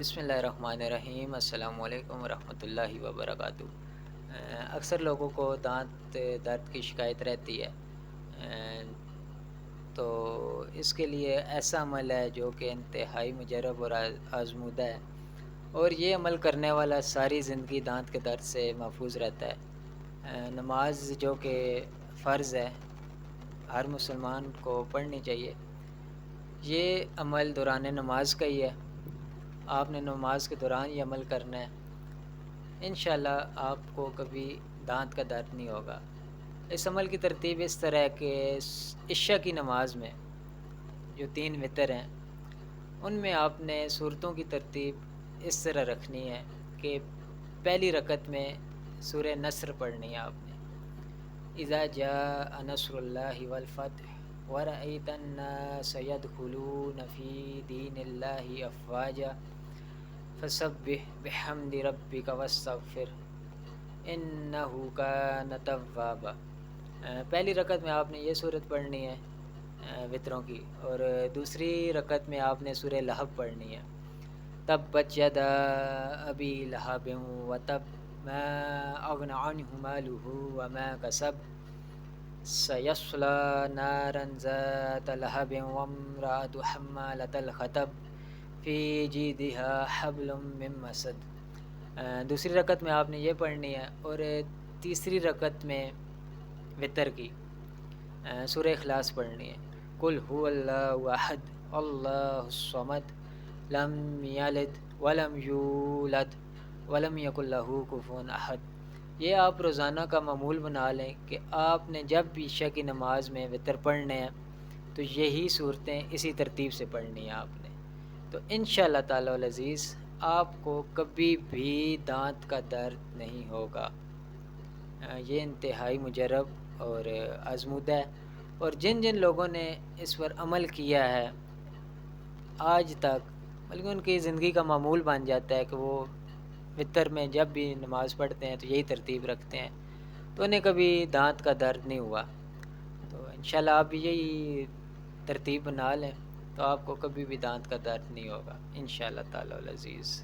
بسم اللہ الرحمن الرحیم۔ السلام علیکم ورحمۃ اللہ وبرکاتہ۔ اکثر لوگوں کو دانت درد کی شکایت رہتی ہے، تو اس کے لیے ایسا عمل ہے جو کہ انتہائی مجرب اور آزمودہ ہے، اور یہ عمل کرنے والا ساری زندگی دانت کے درد سے محفوظ رہتا ہے۔ نماز جو کہ فرض ہے، ہر مسلمان کو پڑھنی چاہیے۔ یہ عمل دوران نماز کا ہی ہے، آپ نے نماز کے دوران یہ عمل کرنا ہے، انشاءاللہ آپ کو کبھی دانت کا درد نہیں ہوگا۔ اس عمل کی ترتیب اس طرح ہے کہ عشاء کی نماز میں جو 3 وتر ہیں ان میں آپ نے صورتوں کی ترتیب اس طرح رکھنی ہے کہ پہلی رکعت میں سورہ نصر پڑھنی ہے آپ نے، اذا جاء نصر اللہ والفتح ورأیت الناس يدخلون فی دین اللہ افواجا فسبح بحمد ربک واستغفر انہ کان توابا۔ پہلی رکعت میں آپ نے یہ صورت پڑھنی ہے وتروں کی، اور دوسری رکعت میں آپ نے سورہ لہب پڑھنی ہے، تبت یدا ابی لہب وتب ما اغنی عنہ مالہ وما کسب سیصلی نارا ذات لہب وامرأة حمالة الحطب فی جیدها حبل من مسد۔ دوسری رکعت میں آپ نے یہ پڑھنی ہے، اور تیسری رکعت میں وتر کی سورہ اخلاص پڑھنی ہے، قل هو اللہ احد اللہ الصمد لم یلد ولم یولد ولم یکن لہ کفوا احد۔ یہ آپ روزانہ کا معمول بنا لیں کہ آپ نے جب بھی عشاء کی نماز میں وتر پڑھنے ہیں تو یہی صورتیں اسی ترتیب سے پڑھنی ہیں آپ نے، تو انشاءاللہ تعالی العزیز آپ کو کبھی بھی دانت کا درد نہیں ہوگا۔ یہ انتہائی مجرب اور آزمودہ ہے، اور جن جن لوگوں نے اس پر عمل کیا ہے آج تک، بلکہ ان کی زندگی کا معمول بن جاتا ہے کہ وہ وتر میں جب بھی نماز پڑھتے ہیں تو یہی ترتیب رکھتے ہیں، تو انہیں کبھی دانت کا درد نہیں ہوا۔ تو انشاءاللہ آپ بھی یہی ترتیب بنا لیں تو آپ کو کبھی بھی دانت کا درد نہیں ہوگا انشاءاللہ تعالی العزیز۔